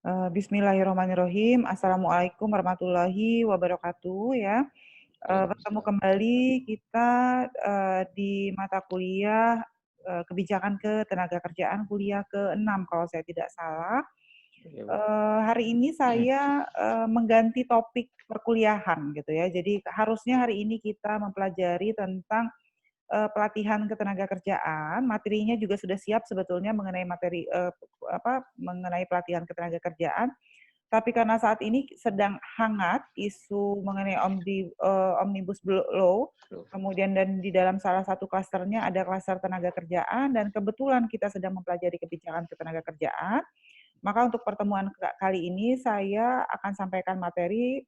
Bismillahirrahmanirrahim. Assalamualaikum warahmatullahi wabarakatuh ya. Bertemu Waalaikumsalam. kembali kita di mata kuliah kebijakan ketenagakerjaan kuliah ke-6 kalau saya tidak salah. Iya, Bu. Hari ini saya mengganti topik perkuliahan gitu ya. Jadi harusnya hari ini kita mempelajari tentang pelatihan ketenagakerjaan, materinya juga sudah siap sebetulnya mengenai materi mengenai pelatihan ketenagakerjaan. Tapi karena saat ini sedang hangat isu mengenai Omnibus Law, Loh, kemudian dan di dalam salah satu klasternya ada klaster tenaga kerjaan dan kebetulan kita sedang mempelajari kebijakan ketenagakerjaan, maka untuk pertemuan kali ini saya akan sampaikan materi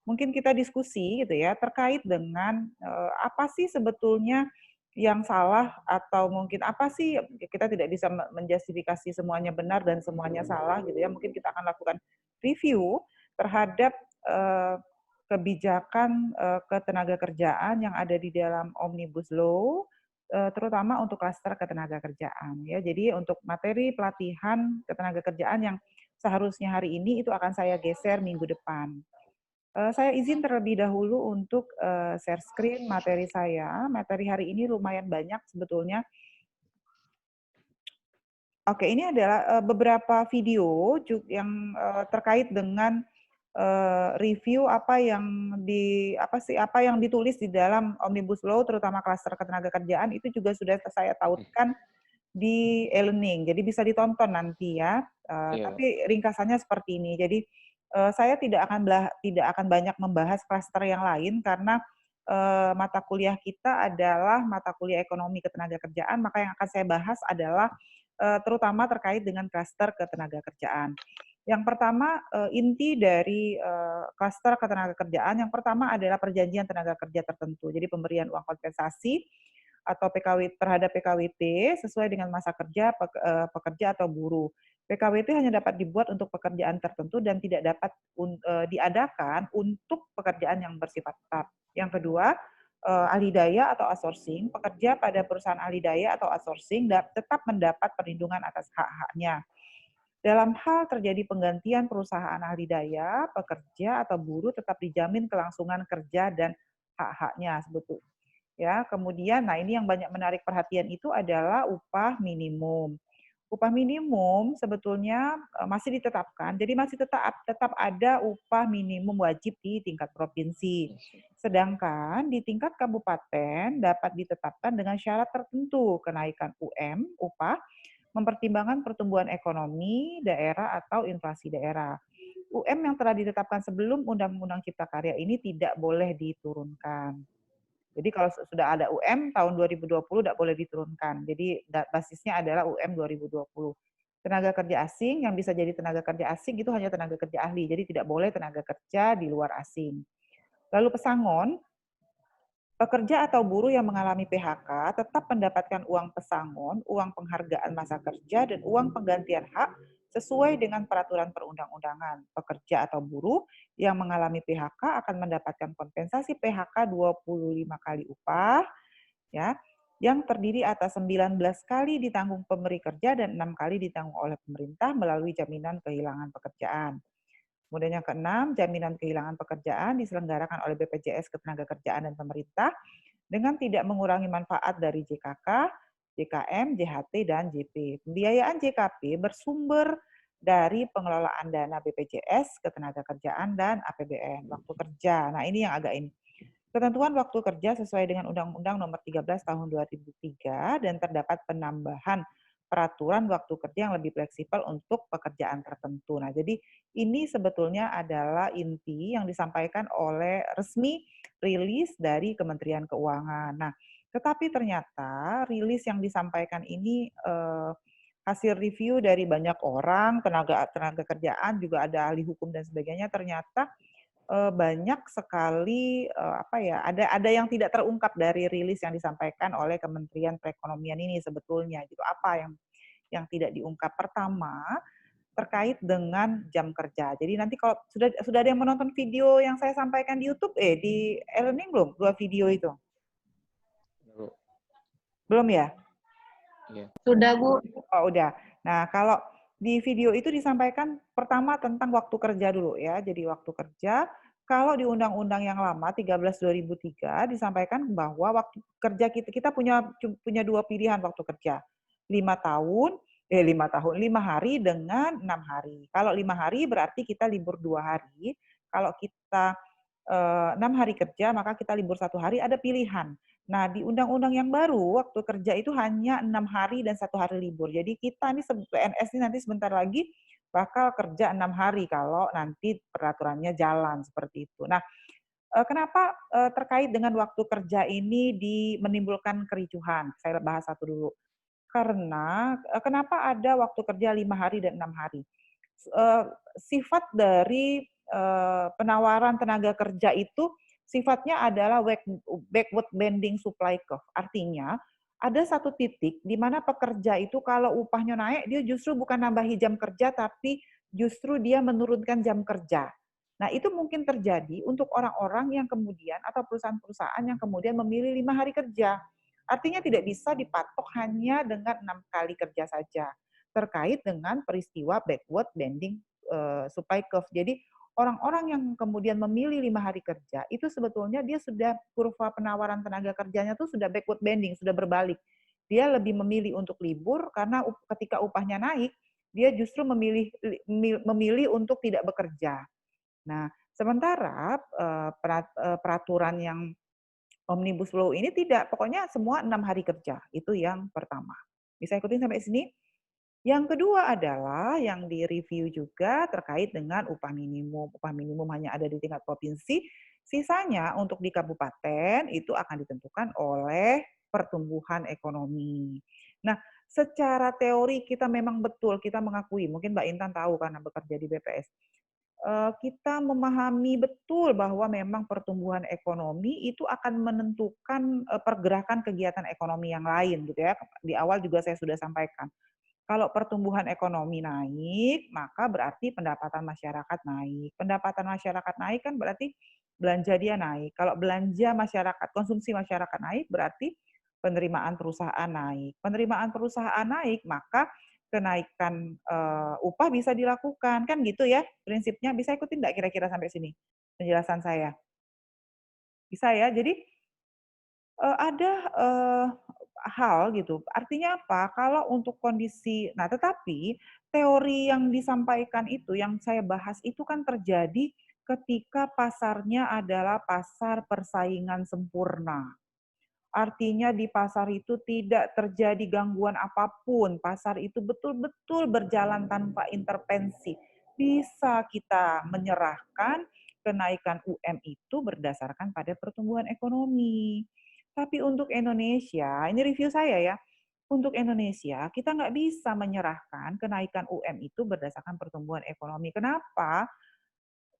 mungkin kita diskusi gitu ya terkait dengan apa sih sebetulnya yang salah atau mungkin apa sih kita tidak bisa menjustifikasi semuanya benar dan semuanya salah gitu ya. Mungkin kita akan lakukan review terhadap kebijakan ketenagakerjaan yang ada di dalam Omnibus Law terutama untuk klaster ketenagakerjaan ya. Jadi untuk materi pelatihan ketenagakerjaan yang seharusnya hari ini itu akan saya geser minggu depan. Saya izin terlebih dahulu untuk share screen materi saya. Materi hari ini lumayan banyak sebetulnya. Oke, ini adalah beberapa video yang terkait dengan review apa yang ditulis di dalam Omnibus Law terutama klaster ketenagakerjaan itu juga sudah saya hmm, tautkan di e-learning. Jadi bisa ditonton nanti ya. iya, Pak. Tapi ringkasannya seperti ini. Jadi saya tidak akan banyak membahas klaster yang lain karena mata kuliah kita adalah mata kuliah ekonomi ketenagakerjaan, maka yang akan saya bahas adalah terutama terkait dengan klaster ketenagakerjaan. Yang pertama, inti dari klaster ketenagakerjaan yang pertama adalah perjanjian tenaga kerja tertentu. Jadi pemberian uang kompensasi atau terhadap PKWT sesuai dengan masa kerja pekerja atau buruh. PKWT hanya dapat dibuat untuk pekerjaan tertentu dan tidak dapat diadakan untuk pekerjaan yang bersifat tetap. Yang kedua, ahli daya atau outsourcing, pekerja pada perusahaan ahli daya atau outsourcing tetap mendapat perlindungan atas hak-haknya. Dalam hal terjadi penggantian perusahaan ahli daya, pekerja atau buruh tetap dijamin kelangsungan kerja dan hak-haknya sebetulnya. Ya, kemudian, nah ini yang banyak menarik perhatian itu adalah upah minimum. Upah minimum sebetulnya masih ditetapkan, jadi masih tetap ada upah minimum wajib di tingkat provinsi. Sedangkan di tingkat kabupaten dapat ditetapkan dengan syarat tertentu kenaikan upah, mempertimbangkan pertumbuhan ekonomi daerah atau inflasi daerah. yang telah ditetapkan sebelum Undang-Undang Cipta Karya ini tidak boleh diturunkan. Jadi kalau sudah ada tahun 2020 tidak boleh diturunkan. Jadi basisnya adalah UM 2020. Tenaga kerja asing yang bisa jadi tenaga kerja asing itu hanya tenaga kerja ahli. Jadi tidak boleh tenaga kerja di luar asing. Lalu pesangon, pekerja atau buruh yang mengalami PHK tetap mendapatkan uang pesangon, uang penghargaan masa kerja, dan uang penggantian hak sesuai dengan peraturan perundang-undangan. Pekerja atau buruh yang mengalami PHK akan mendapatkan kompensasi PHK 25 kali upah, ya, yang terdiri atas 19 kali ditanggung pemberi kerja dan 6 kali ditanggung oleh pemerintah melalui jaminan kehilangan pekerjaan. Kemudian yang keenam, jaminan kehilangan pekerjaan diselenggarakan oleh BPJS Ketenagakerjaan dan pemerintah dengan tidak mengurangi manfaat dari JKK, JKM, JHT, dan JP. Pembiayaan JKP bersumber dari pengelolaan dana BPJS Ketenagakerjaan dan APBN waktu kerja. Nah, ini yang agak ini. Ketentuan waktu kerja sesuai dengan Undang-Undang Nomor 13 Tahun 2003 dan terdapat penambahan peraturan waktu kerja yang lebih fleksibel untuk pekerjaan tertentu. Nah, jadi ini sebetulnya adalah inti yang disampaikan oleh resmi rilis dari Kementerian Keuangan. Nah, tetapi ternyata rilis yang disampaikan ini hasil review dari banyak orang, tenaga tenaga kerjaan juga ada ahli hukum dan sebagainya, ternyata banyak sekali ada yang tidak terungkap dari rilis yang disampaikan oleh Kementerian Perekonomian ini sebetulnya gitu. Apa yang tidak diungkap? Pertama, terkait dengan jam kerja. Jadi nanti kalau sudah ada yang menonton video yang saya sampaikan di YouTube di e-learning belum? 2 video itu. Lalu, Belum ya? iya. Sudah, Bu. Oh, udah. Nah, kalau Di video itu disampaikan pertama tentang waktu kerja dulu ya. Jadi waktu kerja, kalau di undang-undang yang lama 13 2003 disampaikan bahwa waktu kerja kita punya 2 pilihan waktu kerja. 5 tahun 5 tahun, 5 hari dengan 6 hari. Kalau 5 hari berarti kita libur 2 hari, kalau kita 6 hari kerja maka kita libur 1 hari, ada pilihan. Nah, di undang-undang yang baru, waktu kerja itu hanya 6 hari dan 1 hari libur. Jadi kita nih PNS ini nanti sebentar lagi bakal kerja 6 hari kalau nanti peraturannya jalan seperti itu. Nah, kenapa terkait dengan waktu kerja ini menimbulkan kericuhan? Saya bahas satu dulu. Karena kenapa ada waktu kerja 5 hari dan 6 hari? Eee, Sifat dari penawaran tenaga kerja itu sifatnya adalah backward bending supply curve. Artinya, ada satu titik di mana pekerja itu kalau upahnya naik, dia justru bukan nambahi jam kerja, tapi justru dia menurunkan jam kerja. Nah, itu mungkin terjadi untuk orang-orang yang kemudian atau perusahaan-perusahaan yang kemudian memilih 5 hari kerja. Artinya tidak bisa dipatok hanya dengan 6 kali kerja saja, terkait dengan peristiwa backward bending supply curve. Jadi orang-orang yang kemudian memilih 5 hari kerja, itu sebetulnya dia sudah kurva penawaran tenaga kerjanya tuh sudah backward bending, sudah berbalik. Dia lebih memilih untuk libur karena ketika upahnya naik, dia justru memilih untuk tidak bekerja. Nah, sementara peraturan yang Omnibus Law ini tidak, pokoknya semua 6 hari kerja, itu yang pertama. Bisa ikutin sampai sini? Yang kedua adalah yang direview juga terkait dengan upah minimum. Upah minimum hanya ada di tingkat provinsi, sisanya untuk di kabupaten itu akan ditentukan oleh pertumbuhan ekonomi. Nah, secara teori kita memang betul, kita mengakui, mungkin Mbak Intan tahu karena bekerja di BPS, kita memahami betul bahwa memang pertumbuhan ekonomi itu akan menentukan, pergerakan kegiatan ekonomi yang lain gitu ya. Di awal juga saya sudah sampaikan. Kalau pertumbuhan ekonomi naik, maka berarti pendapatan masyarakat naik. Pendapatan masyarakat naik kan berarti belanja dia naik. Kalau belanja masyarakat, konsumsi masyarakat naik, berarti penerimaan perusahaan naik. Penerimaan perusahaan naik, maka kenaikan upah bisa dilakukan. Kan gitu ya prinsipnya. Bisa ikutin nggak kira-kira sampai sini penjelasan saya? Bisa ya? Jadi ada, hal gitu, artinya apa, kalau untuk kondisi nah tetapi teori yang disampaikan itu, yang saya bahas itu kan terjadi ketika pasarnya adalah pasar persaingan sempurna. Artinya di pasar itu tidak terjadi gangguan apapun, pasar itu betul-betul berjalan tanpa intervensi. Bisa kita menyerahkan kenaikan UM itu berdasarkan pada pertumbuhan ekonomi. Tapi untuk Indonesia, ini review saya ya, untuk Indonesia kita nggak bisa menyerahkan kenaikan UM itu berdasarkan pertumbuhan ekonomi. Kenapa?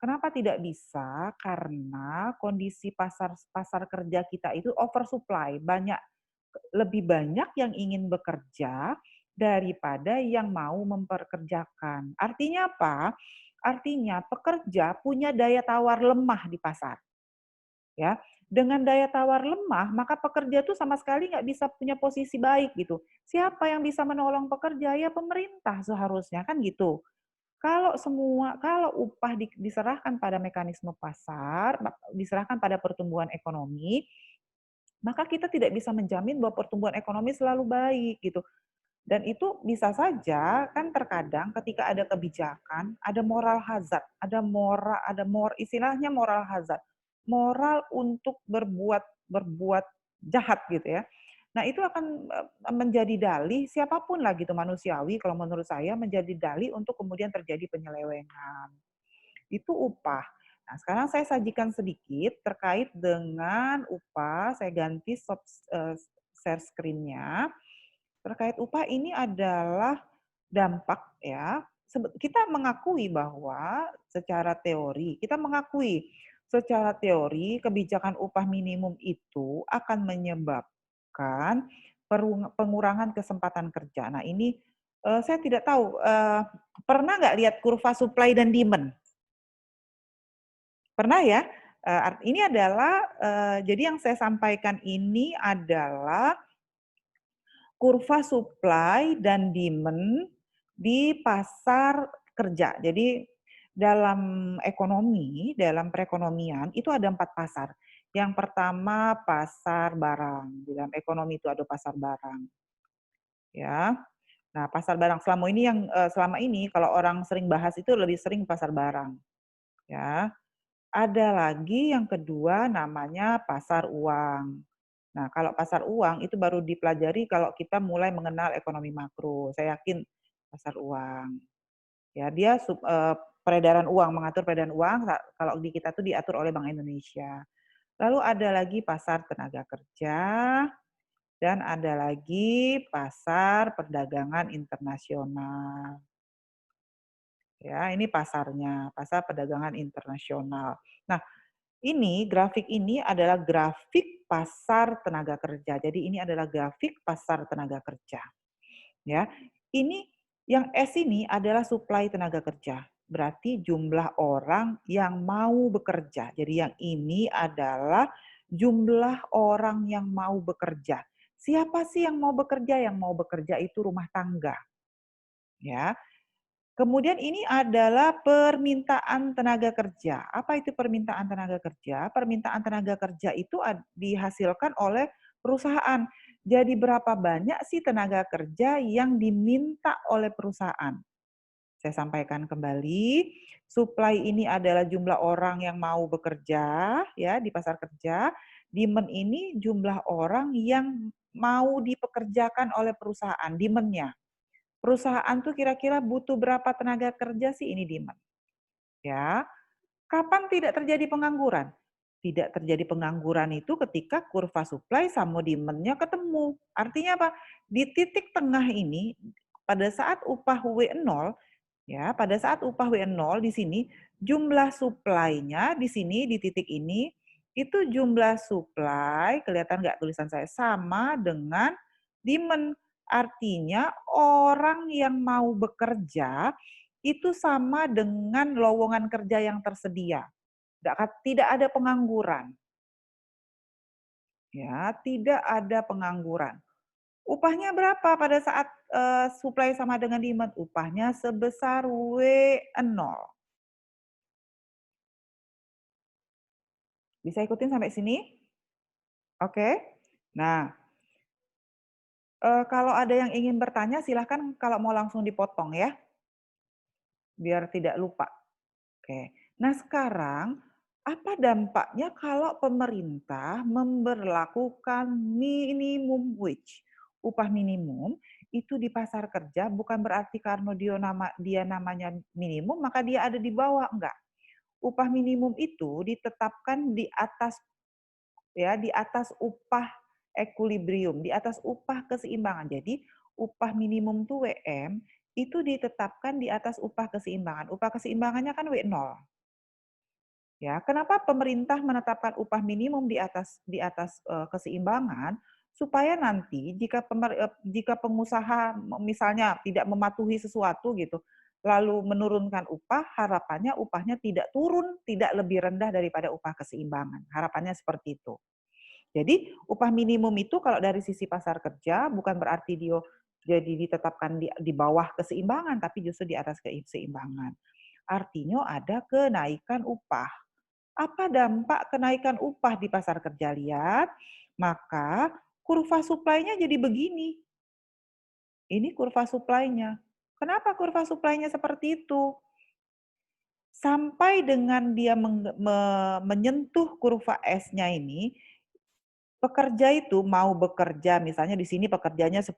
Kenapa tidak bisa? Karena kondisi pasar pasar kerja kita itu oversupply, lebih banyak yang ingin bekerja daripada yang mau memperkerjakan. Artinya apa? Artinya pekerja punya daya tawar lemah di pasar, ya. Dengan daya tawar lemah, maka pekerja tuh sama sekali nggak bisa punya posisi baik gitu. Siapa yang bisa menolong pekerja? Ya pemerintah seharusnya, kan gitu. Kalau upah diserahkan pada mekanisme pasar, diserahkan pada pertumbuhan ekonomi, maka kita tidak bisa menjamin bahwa pertumbuhan ekonomi selalu baik gitu. Dan itu bisa saja kan terkadang ketika ada kebijakan, ada moral hazard, istilahnya moral hazard. Moral untuk berbuat berbuat jahat gitu ya. Nah, itu akan menjadi dalih siapapun lah gitu manusiawi kalau menurut saya menjadi dalih untuk kemudian terjadi penyelewengan. Itu upah. Nah, sekarang saya sajikan sedikit terkait dengan upah, saya ganti share screen-nya. Terkait upah ini adalah dampak ya, kita mengakui bahwa secara teori kebijakan upah minimum itu akan menyebabkan pengurangan kesempatan kerja. Nah ini, saya tidak tahu, pernah nggak lihat kurva supply dan demand? Pernah ya? Ini adalah, jadi yang saya sampaikan ini adalah kurva supply dan demand di pasar kerja. Jadi dalam ekonomi, dalam perekonomian itu ada 4 pasar. Yang pertama pasar barang, di dalam ekonomi itu ada pasar barang, ya. Nah, pasar barang selama ini kalau orang sering bahas itu lebih sering pasar barang, ya. Ada lagi yang kedua namanya pasar uang. Nah, kalau pasar uang itu baru dipelajari kalau kita mulai mengenal ekonomi makro. Saya yakin pasar uang. Ya, dia peredaran uang, mengatur peredaran uang kalau di kita tuh diatur oleh Bank Indonesia. Lalu ada lagi pasar tenaga kerja dan ada lagi pasar perdagangan internasional. Ya, ini pasarnya, pasar perdagangan internasional. Nah, ini grafik ini adalah grafik pasar tenaga kerja. Jadi ini adalah grafik pasar tenaga kerja. Ya, ini yang S ini adalah suplai tenaga kerja. Berarti jumlah orang yang mau bekerja. Jadi yang ini adalah jumlah orang yang mau bekerja. Siapa sih yang mau bekerja? Yang mau bekerja itu rumah tangga. Ya, kemudian ini adalah permintaan tenaga kerja. Apa itu permintaan tenaga kerja? Permintaan tenaga kerja itu dihasilkan oleh perusahaan. Jadi berapa banyak sih tenaga kerja yang diminta oleh perusahaan? Saya sampaikan kembali, supply ini adalah jumlah orang yang mau bekerja ya di pasar kerja. Demand ini jumlah orang yang mau dipekerjakan oleh perusahaan, demand-nya. Perusahaan tuh kira-kira butuh berapa tenaga kerja sih ini demand. Ya, kapan tidak terjadi pengangguran? Tidak terjadi pengangguran itu ketika kurva supply sama demand-nya ketemu. Artinya apa? Di titik tengah ini pada saat upah W0 ya, pada saat upah W0 di sini jumlah supply-nya di sini di titik ini itu jumlah supply, kelihatan nggak tulisan saya, sama dengan demand. Artinya orang yang mau bekerja itu sama dengan lowongan kerja yang tersedia. Tidak ada pengangguran. Ya, tidak ada pengangguran. Upahnya berapa pada saat supply sama dengan demand? Upahnya sebesar W0. Bisa ikutin sampai sini? Oke. Nah, kalau ada yang ingin bertanya silahkan kalau mau langsung dipotong ya, biar tidak lupa. Oke. Nah, sekarang apa dampaknya kalau pemerintah memberlakukan minimum wage? Upah minimum itu di pasar kerja bukan berarti karena dia namanya minimum maka dia ada di bawah, enggak. Upah minimum itu ditetapkan di atas upah equilibrium, di atas upah keseimbangan. Jadi upah minimum tuh WM itu ditetapkan di atas upah keseimbangan. Upah keseimbangannya kan W0. Ya, kenapa pemerintah menetapkan upah minimum di atas keseimbangan supaya nanti jika pengusaha misalnya tidak mematuhi sesuatu gitu, lalu menurunkan upah, harapannya upahnya tidak turun, tidak lebih rendah daripada upah keseimbangan. Harapannya seperti itu. Jadi upah minimum itu kalau dari sisi pasar kerja bukan berarti dia jadi ditetapkan di bawah keseimbangan, tapi justru di atas keseimbangan. Artinya ada kenaikan upah. Apa dampak kenaikan upah di pasar kerja? Lihat, maka kurva supply-nya jadi begini. Ini kurva supply-nya. Kenapa kurva supply-nya seperti itu? Sampai dengan dia menyentuh kurva S-nya ini, pekerja itu mau bekerja, misalnya di sini pekerjanya 10,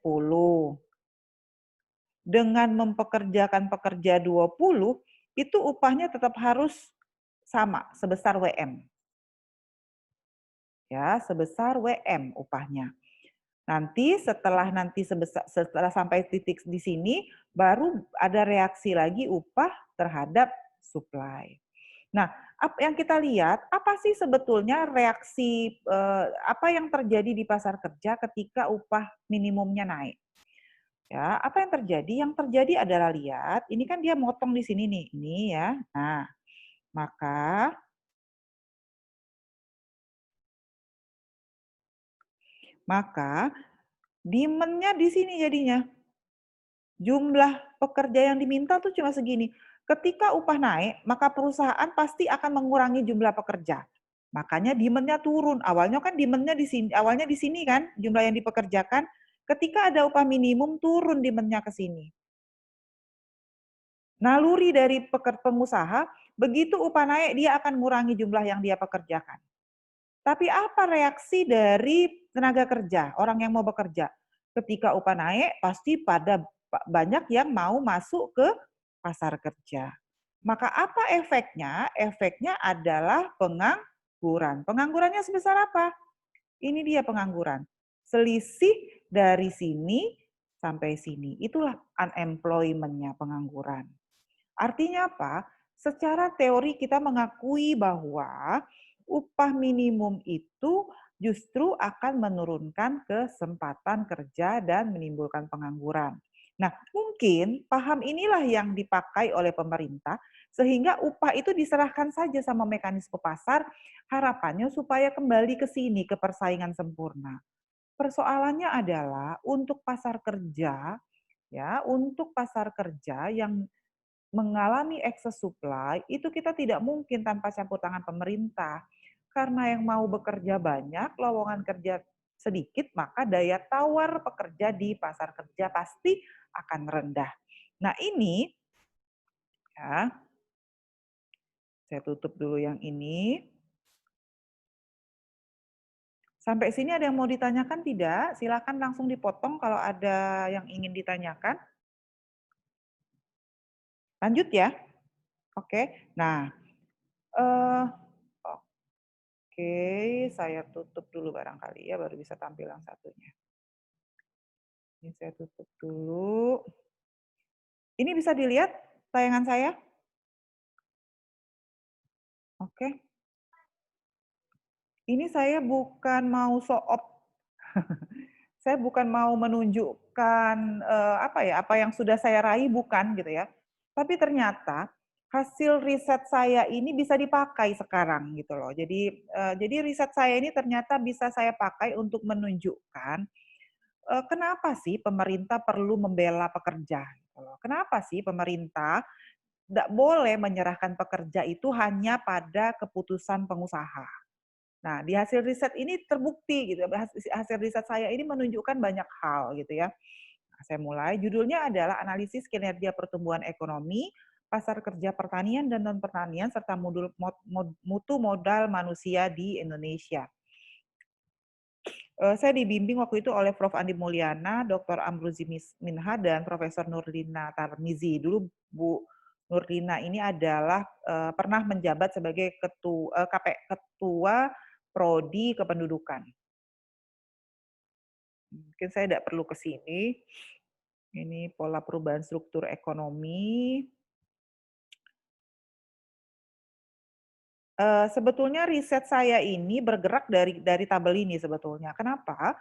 dengan mempekerjakan pekerja 20, itu upahnya tetap harus sama, sebesar WM. Ya, sebesar WM upahnya. Setelah sampai titik di sini, baru ada reaksi lagi upah terhadap supply. Nah, yang kita lihat, apa sih sebetulnya reaksi, apa yang terjadi di pasar kerja ketika upah minimumnya naik? Ya, apa yang terjadi? Yang terjadi adalah lihat, ini kan dia motong di sini nih, ini ya. Nah, maka maka demand-nya di sini jadinya. Jumlah pekerja yang diminta tuh cuma segini. Ketika upah naik, maka perusahaan pasti akan mengurangi jumlah pekerja. Makanya demand-nya turun. Awalnya kan demand-nya di sini kan, jumlah yang dipekerjakan. Ketika ada upah minimum, turun demand-nya ke sini. Naluri dari pengusaha, begitu upah naik, dia akan mengurangi jumlah yang dia pekerjakan. Tapi apa reaksi dari tenaga kerja, orang yang mau bekerja? Ketika upah naik, pasti pada banyak yang mau masuk ke pasar kerja. Maka apa efeknya? Efeknya adalah pengangguran. Penganggurannya sebesar apa? Ini dia pengangguran. Selisih dari sini sampai sini. Itulah unemployment-nya, pengangguran. Artinya apa? Secara teori kita mengakui bahwa upah minimum itu justru akan menurunkan kesempatan kerja dan menimbulkan pengangguran. Nah, mungkin paham inilah yang dipakai oleh pemerintah sehingga upah itu diserahkan saja sama mekanisme pasar, harapannya supaya kembali ke sini ke persaingan sempurna. Persoalannya adalah untuk pasar kerja, ya, untuk pasar kerja yang mengalami excess supply, itu kita tidak mungkin tanpa campur tangan pemerintah. Karena yang mau bekerja banyak, lowongan kerja sedikit, maka daya tawar pekerja di pasar kerja pasti akan rendah. Nah ini, ya, saya tutup dulu yang ini. Sampai sini ada yang mau ditanyakan tidak? Silakan langsung dipotong kalau ada yang ingin ditanyakan. Lanjut ya. Oke. Nah, eh, oke, saya tutup dulu barangkali ya, baru bisa tampil yang satunya. Ini saya tutup dulu. Ini bisa dilihat tayangan saya? Oke. Ini saya bukan mau show off, saya bukan mau menunjukkan, apa yang sudah saya raih, bukan gitu ya. Tapi ternyata hasil riset saya ini bisa dipakai sekarang gitu loh. Jadi riset saya ini ternyata bisa saya pakai untuk menunjukkan, kenapa sih pemerintah perlu membela pekerja gitu loh. Kenapa sih pemerintah nggak boleh menyerahkan pekerja itu hanya pada keputusan pengusaha. Nah, di hasil riset ini terbukti gitu, hasil riset saya ini menunjukkan banyak hal gitu ya. Nah, saya mulai, judulnya adalah analisis kinerja pertumbuhan ekonomi, pasar kerja pertanian dan non pertanian serta mutu modal manusia di Indonesia. Saya dibimbing waktu itu oleh Prof. Andi Mulyana, Dr. Amruzi Minha, dan Profesor Nurlina Tarmizi. Dulu Bu Nurlina ini adalah pernah menjabat sebagai ketua Prodi Kependudukan. Mungkin saya tidak perlu ke sini. Ini pola perubahan struktur ekonomi. Sebetulnya riset saya ini bergerak dari tabel ini sebetulnya. Kenapa?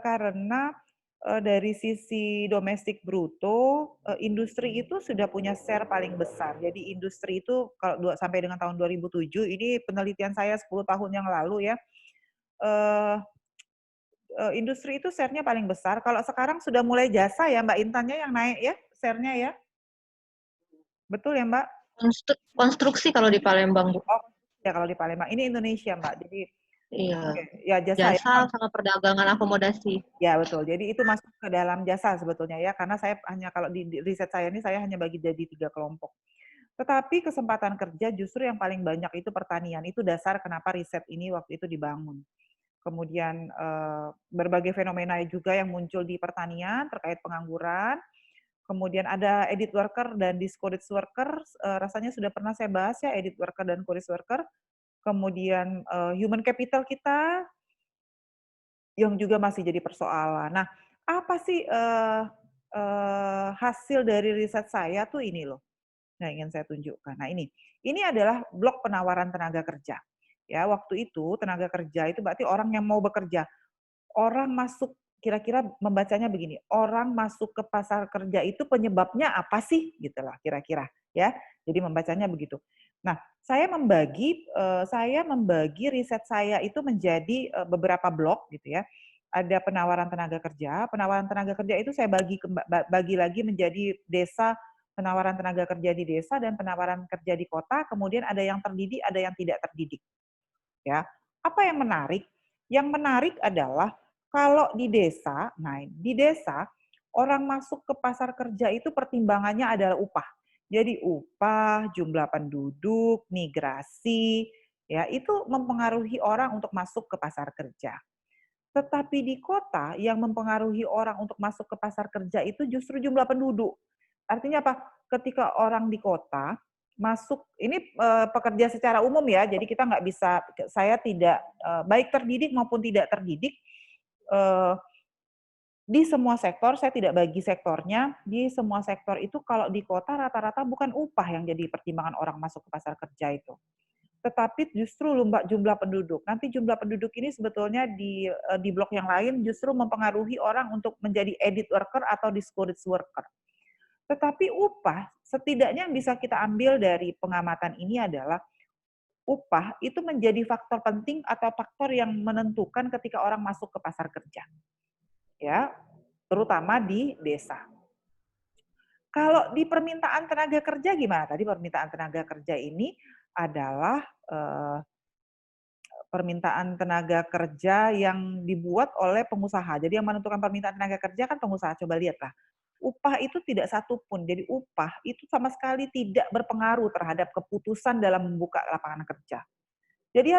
Karena, dari sisi domestik bruto, industri itu sudah punya share paling besar. Jadi industri itu kalau sampai dengan tahun 2007, ini penelitian saya 10 tahun yang lalu ya, eee industri itu share-nya paling besar. Kalau sekarang sudah mulai jasa ya Mbak Intannya yang naik ya, share-nya ya? Betul ya Mbak? Konstruksi kalau di Palembang, Bu. Oh, ya kalau di Palembang. Ini Indonesia Mbak, jadi Iya. oke, ya jasa ya. Jasa sama perdagangan akomodasi. Ya betul, jadi itu masuk ke dalam jasa sebetulnya ya, karena saya hanya kalau di riset saya ini saya hanya bagi jadi 3 kelompok. Tetapi kesempatan kerja justru yang paling banyak itu pertanian, itu dasar kenapa riset ini waktu itu dibangun. Kemudian, berbagai fenomena juga yang muncul di pertanian terkait pengangguran, kemudian ada edit worker dan discouraged worker, rasanya sudah pernah saya bahas ya, edit worker dan courage worker. Kemudian, human capital kita yang juga masih jadi persoalan. Nah, apa sih, hasil dari riset saya tuh ini loh, yang ingin saya tunjukkan. Nah ini adalah blok penawaran tenaga kerja. Ya, waktu itu tenaga kerja itu berarti orang yang mau bekerja. Orang masuk kira-kira membacanya begini, orang masuk ke pasar kerja itu penyebabnya apa sih? Gitulah kira-kira ya. Jadi membacanya begitu. Nah, saya membagi riset saya itu menjadi beberapa blok gitu ya. ada penawaran tenaga kerja itu saya bagi lagi menjadi desa, penawaran tenaga kerja di desa dan penawaran kerja di kota, kemudian ada yang terdidik, ada yang tidak terdidik, ya. Apa yang menarik? Yang menarik adalah kalau di desa, nah di desa orang masuk ke pasar kerja itu pertimbangannya adalah upah. Jadi upah, jumlah penduduk, migrasi, ya itu mempengaruhi orang untuk masuk ke pasar kerja. Tetapi di kota yang mempengaruhi orang untuk masuk ke pasar kerja itu justru jumlah penduduk. Artinya apa? Ketika orang di kota masuk, ini pekerja secara umum ya, jadi kita nggak bisa, saya tidak baik terdidik maupun tidak terdidik, eh, di semua sektor, saya tidak bagi sektornya, di semua sektor itu kalau di kota rata-rata bukan upah yang jadi pertimbangan orang masuk ke pasar kerja itu, tetapi justru jumlah penduduk. Nanti jumlah penduduk ini sebetulnya di blok yang lain justru mempengaruhi orang untuk menjadi edit worker atau discourage worker. Tetapi upah, setidaknya yang bisa kita ambil dari pengamatan ini adalah upah itu menjadi faktor penting atau faktor yang menentukan ketika orang masuk ke pasar kerja. Ya, terutama di desa. Kalau di permintaan tenaga kerja gimana? Tadi permintaan tenaga kerja ini adalah permintaan tenaga kerja yang dibuat oleh pengusaha. Jadi yang menentukan permintaan tenaga kerja kan pengusaha. Coba lihatlah. Upah itu tidak satu pun. Jadi upah itu sama sekali tidak berpengaruh terhadap keputusan dalam membuka lapangan kerja. Jadi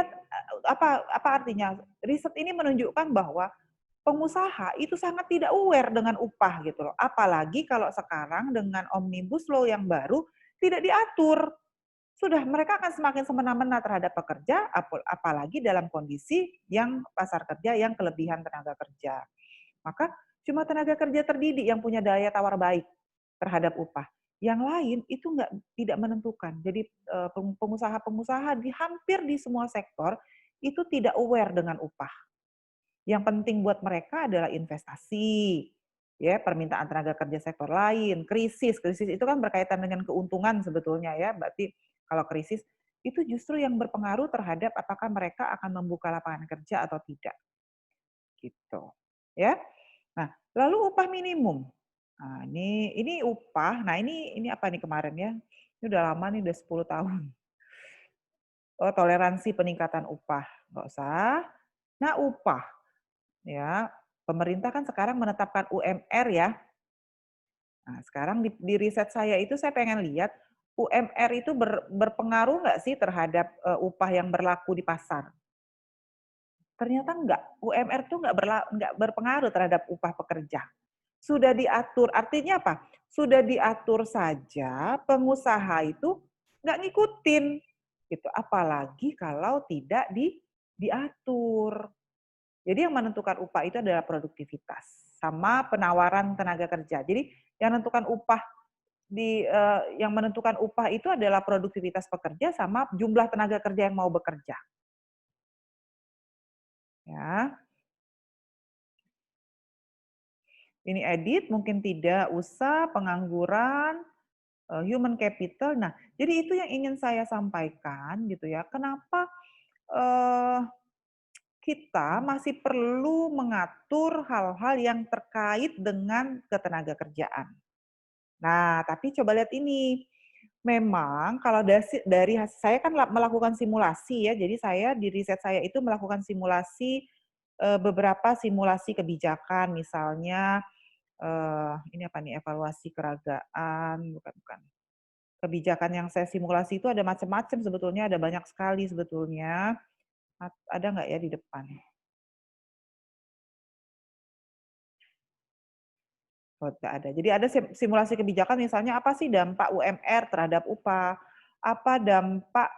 apa artinya? Riset ini menunjukkan bahwa pengusaha itu sangat tidak aware dengan upah gitu loh. Apalagi kalau sekarang dengan Omnibus Law yang baru tidak diatur. Sudah mereka akan semakin semena-mena terhadap pekerja, apalagi dalam kondisi yang pasar kerja yang kelebihan tenaga kerja. Maka cuma tenaga kerja terdidik yang punya daya tawar baik terhadap upah. Yang lain itu tidak menentukan. Jadi pengusaha-pengusaha di hampir di semua sektor itu tidak aware dengan upah. Yang penting buat mereka adalah investasi, ya permintaan tenaga kerja sektor lain, krisis itu kan berkaitan dengan keuntungan sebetulnya ya. Berarti kalau krisis itu justru yang berpengaruh terhadap apakah mereka akan membuka lapangan kerja atau tidak. Gitu. Ya. Nah, lalu upah minimum. Nah, ini upah. Nah, ini apa nih kemarin ya? Ini udah lama nih, udah 10 tahun. Oh, toleransi peningkatan upah. Nggak usah. Nah, upah. Ya, pemerintah kan sekarang menetapkan UMR ya. Nah, sekarang di riset saya itu saya pengen lihat UMR itu berpengaruh nggak sih terhadap upah yang berlaku di pasar? Ternyata enggak. UMR itu nggak berpengaruh terhadap upah pekerja. Sudah diatur, artinya apa? Sudah diatur saja, pengusaha itu nggak ngikutin, gitu. Apalagi kalau tidak diatur. Jadi yang menentukan upah itu adalah produktivitas sama penawaran tenaga kerja. Jadi yang menentukan upah yang menentukan upah itu adalah produktivitas pekerja sama jumlah tenaga kerja yang mau bekerja. Ya. Ini edit mungkin tidak usah pengangguran, human capital. Nah, jadi itu yang ingin saya sampaikan gitu ya. Kenapa kita masih perlu mengatur hal-hal yang terkait dengan ketenaga kerjaan. Nah, tapi coba lihat ini. Memang kalau dari saya kan melakukan simulasi ya. Jadi saya di riset saya itu melakukan simulasi beberapa simulasi kebijakan, misalnya ini apa nih, evaluasi keragaan, bukan. Kebijakan yang saya simulasi itu ada macam-macam sebetulnya, ada banyak sekali sebetulnya. Ada nggak ya di depan? Oh, tidak ada. Jadi ada simulasi kebijakan misalnya apa sih dampak UMR terhadap upah, apa dampak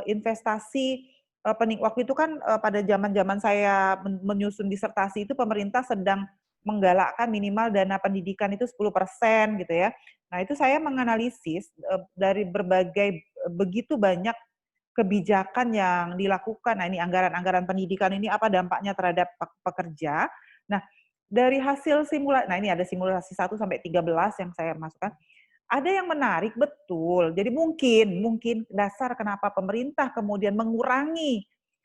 investasi waktu itu kan pada zaman-zaman saya menyusun disertasi itu pemerintah sedang menggalakkan minimal dana pendidikan itu 10% gitu ya. Nah, itu saya menganalisis dari berbagai begitu banyak kebijakan yang dilakukan. Nah, ini anggaran-anggaran pendidikan ini apa dampaknya terhadap pekerja. Nah, dari hasil simulasi, nah ini ada simulasi 1 sampai 13 yang saya masukkan. Ada yang menarik betul. Jadi mungkin dasar kenapa pemerintah kemudian mengurangi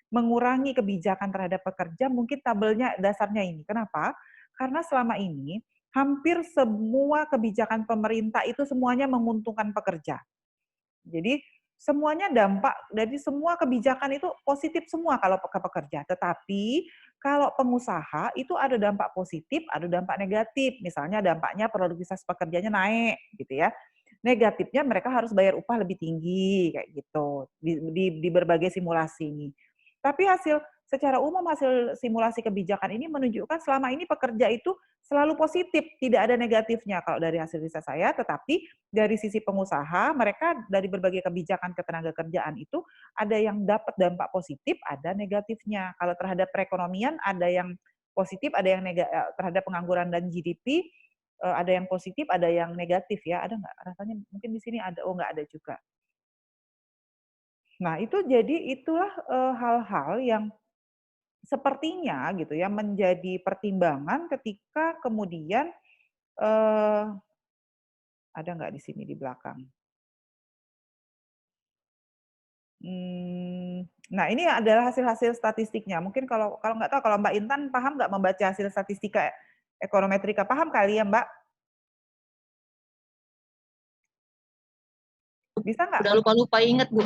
mengurangi kebijakan terhadap pekerja, mungkin tabelnya dasarnya ini. Kenapa? Karena selama ini hampir semua kebijakan pemerintah itu semuanya menguntungkan pekerja. Jadi semuanya dampak dari semua kebijakan itu positif semua kalau ke pekerja. Tetapi kalau pengusaha itu ada dampak positif, ada dampak negatif. Misalnya dampaknya produktivitas pekerjanya naik gitu ya. Negatifnya mereka harus bayar upah lebih tinggi kayak gitu di berbagai simulasi ini. Tapi secara umum hasil simulasi kebijakan ini menunjukkan selama ini pekerja itu selalu positif, tidak ada negatifnya kalau dari hasil riset saya, tetapi dari sisi pengusaha, mereka dari berbagai kebijakan ketenagakerjaan itu ada yang dapat dampak positif, ada negatifnya. Kalau terhadap perekonomian ada yang positif, ada yang terhadap pengangguran dan GDP ada yang positif, ada yang negatif ya. Ada nggak? Rasanya mungkin di sini ada, oh nggak ada juga. Nah itu jadi itulah hal-hal yang sepertinya gitu ya menjadi pertimbangan ketika kemudian eh, ada nggak di sini di belakang? Nah ini adalah hasil-hasil statistiknya. Mungkin kalau kalau nggak tahu kalau Mbak Intan paham nggak membaca hasil statistika ekonometrika? Paham kali ya Mbak? Bisa nggak? Udah lupa-lupa inget, Bu.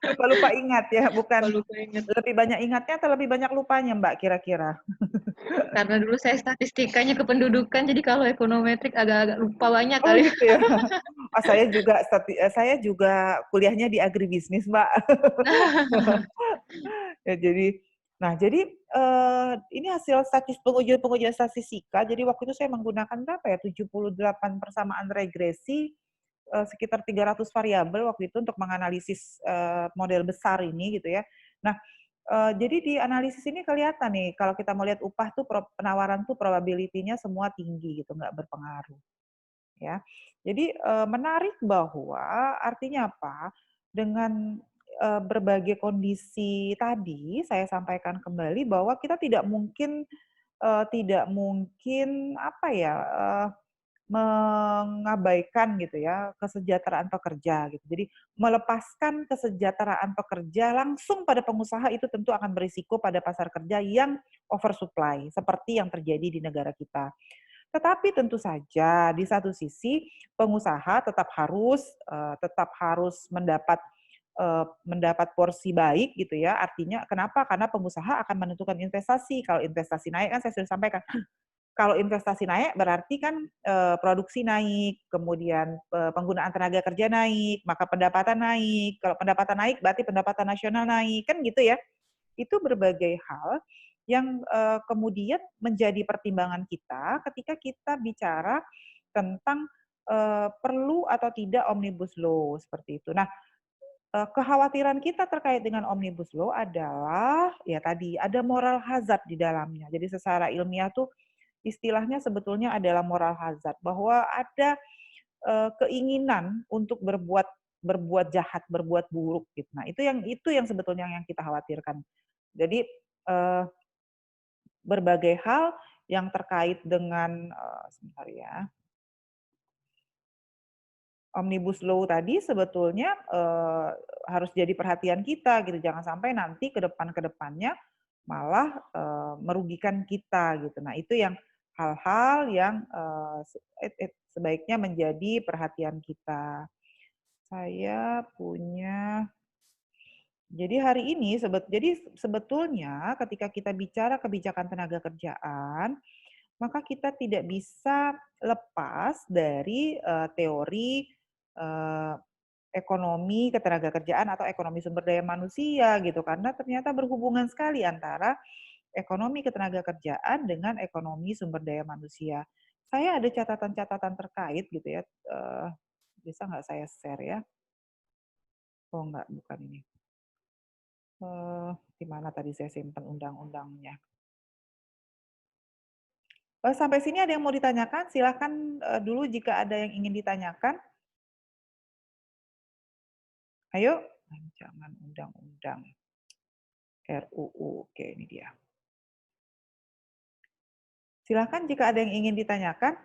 Lupa-lupa ingat ya, bukan Lupa-lupa inget. lebih banyak ingatnya atau lebih banyak lupanya Mbak kira-kira? Karena dulu saya statistikanya kependudukan, jadi kalau ekonometrik agak-agak lupa banyak Oh kali. gitu ya. Oh, saya juga kuliahnya di agribisnis, Mbak. Ya, jadi ini hasil pengujian statistika. Jadi waktu itu saya menggunakan berapa ya? 78 persamaan regresi sekitar 300 variabel waktu itu untuk menganalisis model besar ini gitu ya. Nah, jadi di analisis ini kelihatan nih kalau kita mau lihat upah tuh penawaran tuh probability-nya semua tinggi gitu, nggak berpengaruh ya. Jadi menarik bahwa artinya apa? Dengan berbagai kondisi tadi saya sampaikan kembali bahwa kita tidak mungkin apa ya mengabaikan gitu ya kesejahteraan pekerja gitu. Jadi melepaskan kesejahteraan pekerja langsung pada pengusaha itu tentu akan berisiko pada pasar kerja yang oversupply seperti yang terjadi di negara kita. Tetapi tentu saja di satu sisi pengusaha tetap harus mendapat porsi baik gitu ya. Artinya kenapa? Karena pengusaha akan menentukan investasi. Kalau investasi naik kan saya sudah sampaikan, kalau investasi naik berarti kan produksi naik, kemudian penggunaan tenaga kerja naik, maka pendapatan naik. Kalau pendapatan naik berarti pendapatan nasional naik, kan gitu ya. Itu berbagai hal yang kemudian menjadi pertimbangan kita ketika kita bicara tentang perlu atau tidak omnibus law seperti itu. Nah, kekhawatiran kita terkait dengan omnibus law adalah ya tadi ada moral hazard di dalamnya. Jadi secara ilmiah tuh istilahnya sebetulnya adalah moral hazard bahwa ada keinginan untuk berbuat berbuat jahat, berbuat buruk gitu. Nah, itu yang sebetulnya yang kita khawatirkan. Jadi berbagai hal yang terkait dengan sebentar ya. Omnibus Law tadi sebetulnya harus jadi perhatian kita gitu. Jangan sampai nanti ke depannya malah merugikan kita gitu. Nah, itu yang hal-hal yang sebaiknya menjadi perhatian kita. Saya punya Jadi hari ini sebetulnya ketika kita bicara kebijakan tenaga kerjaan, maka kita tidak bisa lepas dari teori eh, ekonomi ketenagakerjaan atau ekonomi sumber daya manusia gitu karena ternyata berhubungan sekali antara ekonomi ketenagakerjaan dengan ekonomi sumber daya manusia. Saya ada catatan-catatan terkait gitu ya. Bisa nggak saya share ya? Oh nggak, bukan ini. Di mana tadi saya simpan undang-undangnya? Sampai sini ada yang mau ditanyakan? Silakan dulu jika ada yang ingin ditanyakan. Ayo, rancangan undang-undang RUU. Oke, ini dia. Silakan jika ada yang ingin ditanyakan.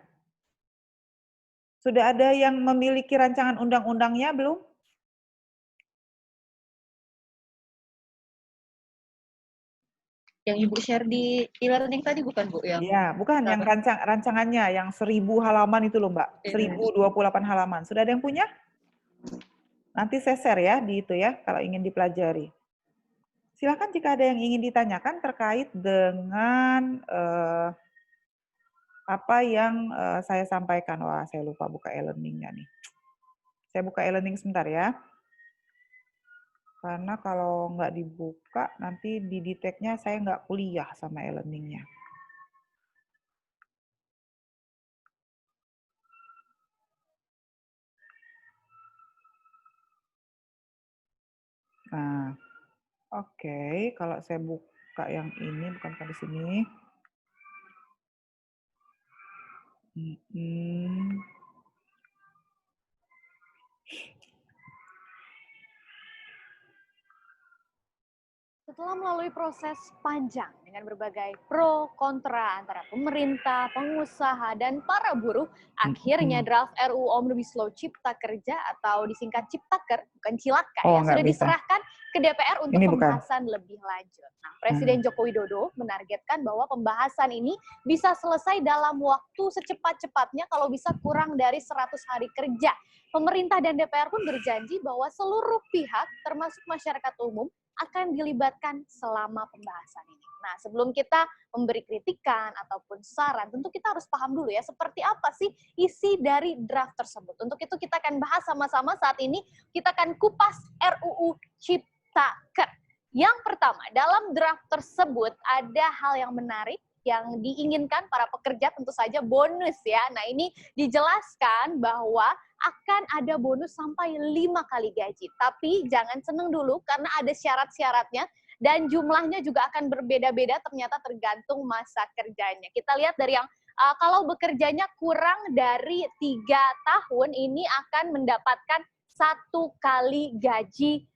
Sudah ada yang memiliki rancangan undang-undangnya belum? Yang Ibu share di e-learning tadi bukan Bu? Yang Iya, bukan yang sekarang? rancangannya yang 1.000 halaman itu loh, Mbak. Iya. 1.028 halaman. Sudah ada yang punya? Nanti saya share ya di itu ya, kalau ingin dipelajari. Silakan jika ada yang ingin ditanyakan terkait dengan apa yang saya sampaikan. Wah, saya lupa buka e-learning-nya nih. Saya buka e-learning sebentar ya. Karena kalau nggak dibuka, nanti di detect-nya saya nggak kuliah sama e-learning-nya. Nah, oke, kalau saya buka yang ini, bukan di sini. Hmm. Setelah melalui proses panjang dengan berbagai pro kontra antara pemerintah, pengusaha, dan para buruh, akhirnya draft RUU Omnibus Law Cipta Kerja atau disingkat Ciptaker, bukan Cilaka Oh, ya, nggak sudah bisa. diserahkan ke DPR untuk Ini bukan. pembahasan lebih lanjut. Nah, Presiden Joko Widodo menargetkan bahwa pembahasan ini bisa selesai dalam waktu secepat-cepatnya kalau bisa kurang dari 100 hari kerja. Pemerintah dan DPR pun berjanji bahwa seluruh pihak, termasuk masyarakat umum, akan dilibatkan selama pembahasan ini. Nah, sebelum kita memberi kritikan ataupun saran, tentu kita harus paham dulu ya, seperti apa sih isi dari draft tersebut. Untuk itu kita akan bahas sama-sama saat ini, kita akan kupas RUU Ciptaker. Yang pertama, dalam draft tersebut ada hal yang menarik yang diinginkan para pekerja, tentu saja bonus ya. Nah, ini dijelaskan bahwa akan ada bonus sampai 5 kali gaji. Tapi jangan seneng dulu karena ada syarat-syaratnya dan jumlahnya juga akan berbeda-beda ternyata tergantung masa kerjanya. Kita lihat dari yang kalau bekerjanya kurang dari 3 tahun ini akan mendapatkan 1 kali gaji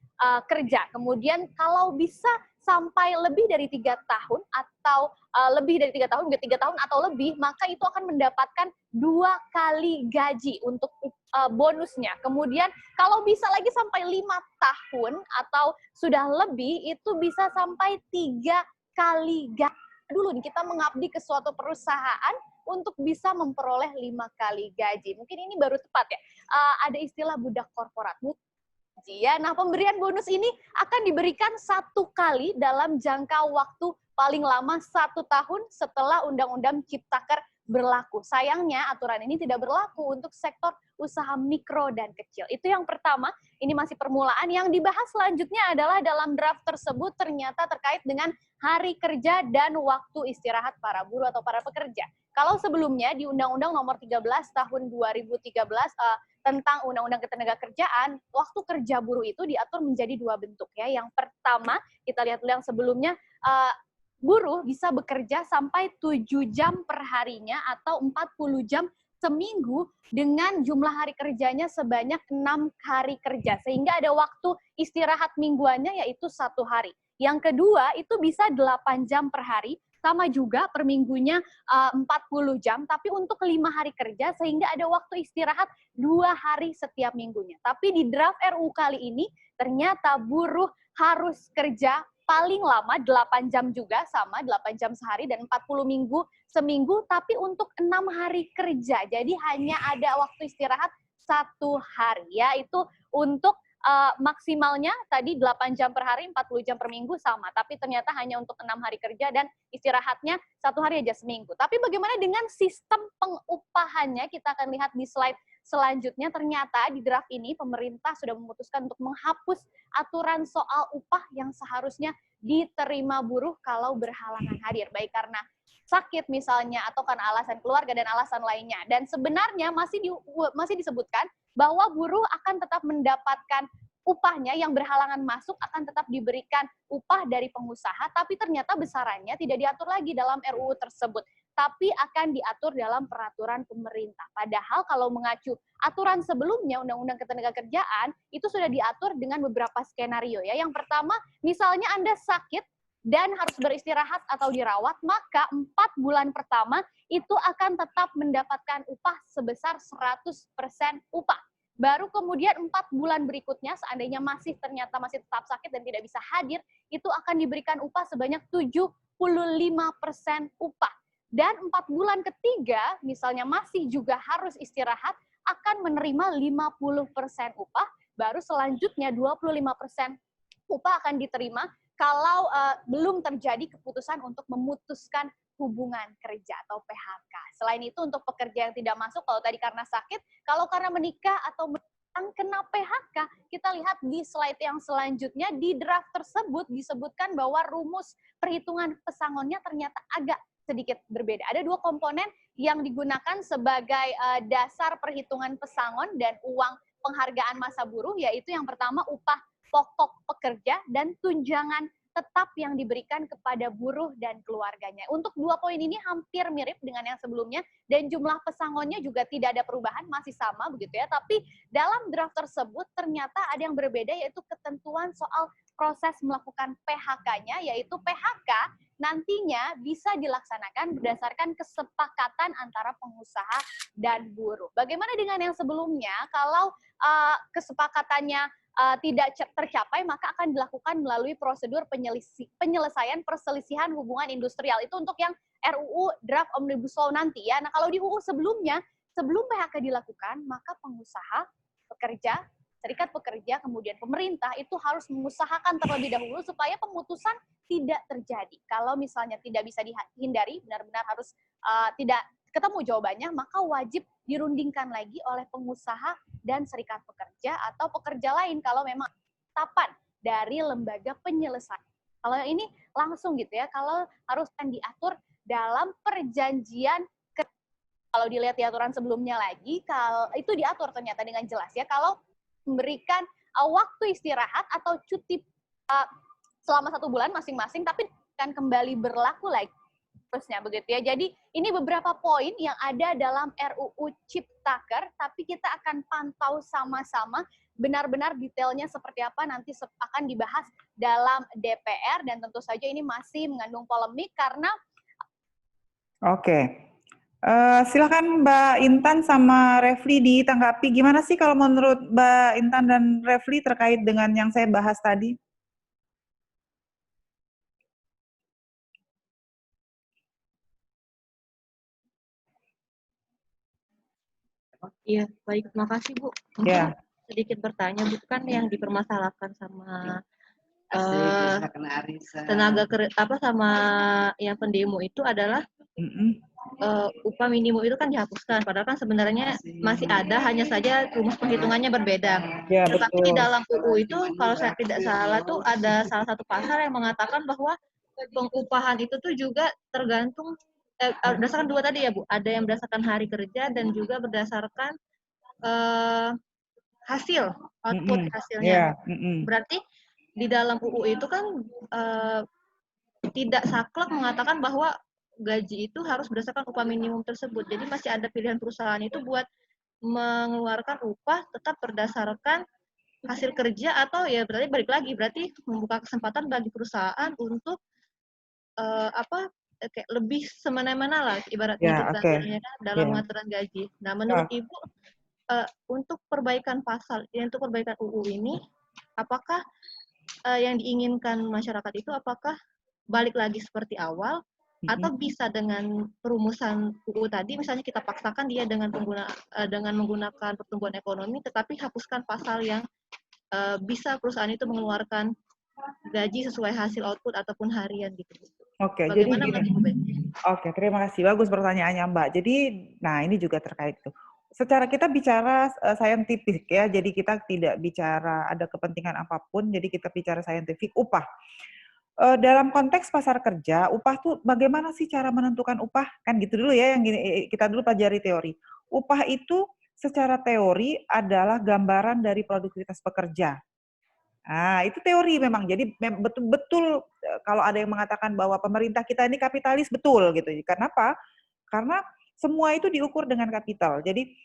kerja. Kemudian kalau bisa sampai lebih dari 3 tahun atau lebih dari 3 tahun, 3 tahun atau lebih, maka itu akan mendapatkan 2 kali gaji untuk bonusnya. Kemudian kalau bisa lagi sampai 5 tahun atau sudah lebih, itu bisa sampai 3 kali gaji. Dulu nih, kita mengabdi ke suatu perusahaan untuk bisa memperoleh 5 kali gaji. Mungkin ini baru tepat ya. Ada istilah budak korporat. Ya, nah pemberian bonus ini akan diberikan 1 kali dalam jangka waktu paling lama 1 tahun setelah Undang-Undang Ciptaker berlaku. Sayangnya aturan ini tidak berlaku untuk sektor usaha mikro dan kecil. Itu yang pertama, ini masih permulaan. Yang dibahas selanjutnya adalah dalam draft tersebut ternyata terkait dengan hari kerja dan waktu istirahat para buruh atau para pekerja. Kalau sebelumnya di Undang-Undang Nomor 13 Tahun 2013 tentang Undang-Undang Ketenagakerjaan, waktu kerja buruh itu diatur menjadi 2 bentuk ya. Yang pertama, kita lihat dulu yang sebelumnya, buruh bisa bekerja sampai 7 jam per harinya atau 40 jam seminggu dengan jumlah hari kerjanya sebanyak 6 hari kerja. Sehingga ada waktu istirahat mingguannya yaitu 1 hari. Yang kedua, itu bisa 8 jam per hari, sama juga per minggunya 40 jam, tapi untuk 5 hari kerja sehingga ada waktu istirahat 2 hari setiap minggunya. Tapi di draft RUU kali ini ternyata buruh harus kerja paling lama 8 jam juga, sama 8 jam sehari dan 40 minggu seminggu, tapi untuk 6 hari kerja. Jadi hanya ada waktu istirahat 1 hari, yaitu untuk maksimalnya tadi 8 jam per hari, 40 jam per minggu sama, tapi ternyata hanya untuk 6 hari kerja dan istirahatnya 1 hari aja seminggu. Tapi bagaimana dengan sistem pengupahannya? Kita akan lihat di slide selanjutnya. Ternyata di draft ini pemerintah sudah memutuskan untuk menghapus aturan soal upah yang seharusnya diterima buruh kalau berhalangan hadir, baik karena sakit misalnya atau karena alasan keluarga dan alasan lainnya. Dan sebenarnya masih disebutkan bahwa buruh akan tetap mendapatkan upahnya, yang berhalangan masuk akan tetap diberikan upah dari pengusaha, tapi ternyata besarannya tidak diatur lagi dalam RUU tersebut, tapi akan diatur dalam peraturan pemerintah. Padahal kalau mengacu aturan sebelumnya, Undang-Undang Ketenagakerjaan, itu sudah diatur dengan beberapa skenario ya. Yang pertama, misalnya Anda sakit dan harus beristirahat atau dirawat, maka 4 bulan pertama itu akan tetap mendapatkan upah sebesar 100% upah. Baru kemudian 4 bulan berikutnya, seandainya ternyata masih tetap sakit dan tidak bisa hadir, itu akan diberikan upah sebanyak 70% upah. Dan 4 bulan ketiga, misalnya masih juga harus istirahat, akan menerima 50% upah, baru selanjutnya 25% upah akan diterima kalau belum terjadi keputusan untuk memutuskan hubungan kerja atau PHK. Selain itu untuk pekerja yang tidak masuk, kalau tadi karena sakit, kalau karena menikah atau kena PHK, kita lihat di slide yang selanjutnya, di draft tersebut disebutkan bahwa rumus perhitungan pesangonnya ternyata agak sedikit berbeda. Ada 2 komponen yang digunakan sebagai dasar perhitungan pesangon dan uang penghargaan masa buruh, yaitu yang pertama upah pokok pekerja dan tunjangan tetap yang diberikan kepada buruh dan keluarganya. Untuk 2 poin ini hampir mirip dengan yang sebelumnya dan jumlah pesangonnya juga tidak ada perubahan, masih sama begitu ya. Tapi dalam draft tersebut ternyata ada yang berbeda, yaitu ketentuan soal proses melakukan PHK-nya, yaitu PHK nantinya bisa dilaksanakan berdasarkan kesepakatan antara pengusaha dan buruh. Bagaimana dengan yang sebelumnya? Kalau kesepakatannya tidak tercapai, maka akan dilakukan melalui prosedur penyelesaian perselisihan hubungan industrial. Itu untuk yang RUU Draft Omnibus Law nanti ya. Nah, kalau di UU sebelumnya, sebelum PHK dilakukan, maka pengusaha, pekerja, serikat pekerja, kemudian pemerintah itu harus mengusahakan terlebih dahulu supaya pemutusan tidak terjadi. Kalau misalnya tidak bisa dihindari, benar-benar harus tidak ketemu jawabannya, maka wajib dirundingkan lagi oleh pengusaha dan serikat pekerja atau pekerja lain kalau memang tahapan dari lembaga penyelesaian. Kalau yang ini langsung gitu ya, kalau harus diatur dalam perjanjian. Kalau dilihat di aturan sebelumnya lagi, kalau itu diatur ternyata dengan jelas ya, kalau memberikan waktu istirahat atau cuti selama 1 bulan masing-masing, tapi akan kembali berlaku lagi terusnya begitu ya. Jadi ini beberapa poin yang ada dalam RUU Ciptaker, tapi kita akan pantau sama-sama benar-benar detailnya seperti apa nanti akan dibahas dalam DPR, dan tentu saja ini masih mengandung polemik karena. Oke. Silakan Mbak Intan sama Refli ditanggapi. Gimana sih kalau menurut Mbak Intan dan Refli terkait dengan yang saya bahas tadi? Iya, baik. Terima kasih, Bu. Ya. Sedikit bertanya, bukan yang dipermasalahkan sama sama yang pendemo itu adalah upah minimum itu kan dihapuskan, padahal kan sebenarnya masih ada, hanya saja rumus perhitungannya berbeda. Ya, Tetapi betul. di dalam UU itu, kalau saya tidak salah tuh ada salah satu pasal yang mengatakan bahwa pengupahan itu tuh juga tergantung berdasarkan 2 tadi ya Bu, ada yang berdasarkan hari kerja dan juga berdasarkan hasil, output hasilnya. Berarti di dalam UU itu kan tidak saklek mengatakan bahwa gaji itu harus berdasarkan upah minimum tersebut. Jadi masih ada pilihan perusahaan itu buat mengeluarkan upah tetap berdasarkan hasil kerja, atau ya berarti balik lagi, berarti membuka kesempatan bagi perusahaan untuk kayak lebih semena-mena lah ibaratnya kita dalam pengaturan gaji. Nah, menurut Ibu untuk perbaikan pasal, untuk perbaikan UU ini, apakah yang diinginkan masyarakat itu apakah balik lagi seperti awal, atau bisa dengan perumusan UU tadi, misalnya kita paksakan dia dengan menggunakan pertumbuhan ekonomi, tetapi hapuskan pasal yang bisa perusahaan itu mengeluarkan gaji sesuai hasil output ataupun harian gitu. Oke, bagaimana jadi gini. Oke, terima kasih. Bagus pertanyaannya Mbak. Jadi, nah ini juga terkait tuh. Secara kita bicara saintifik ya, jadi kita tidak bicara ada kepentingan apapun, jadi kita bicara saintifik upah. Dalam konteks pasar kerja, upah tuh bagaimana sih cara menentukan upah? Kan gitu dulu ya, yang gini, kita dulu pelajari teori. Upah itu secara teori adalah gambaran dari produktivitas pekerja. Nah, itu teori memang. Jadi betul-betul kalau ada yang mengatakan bahwa pemerintah kita ini kapitalis, betul gitu. Kenapa? Karena semua itu diukur dengan kapital. Jadi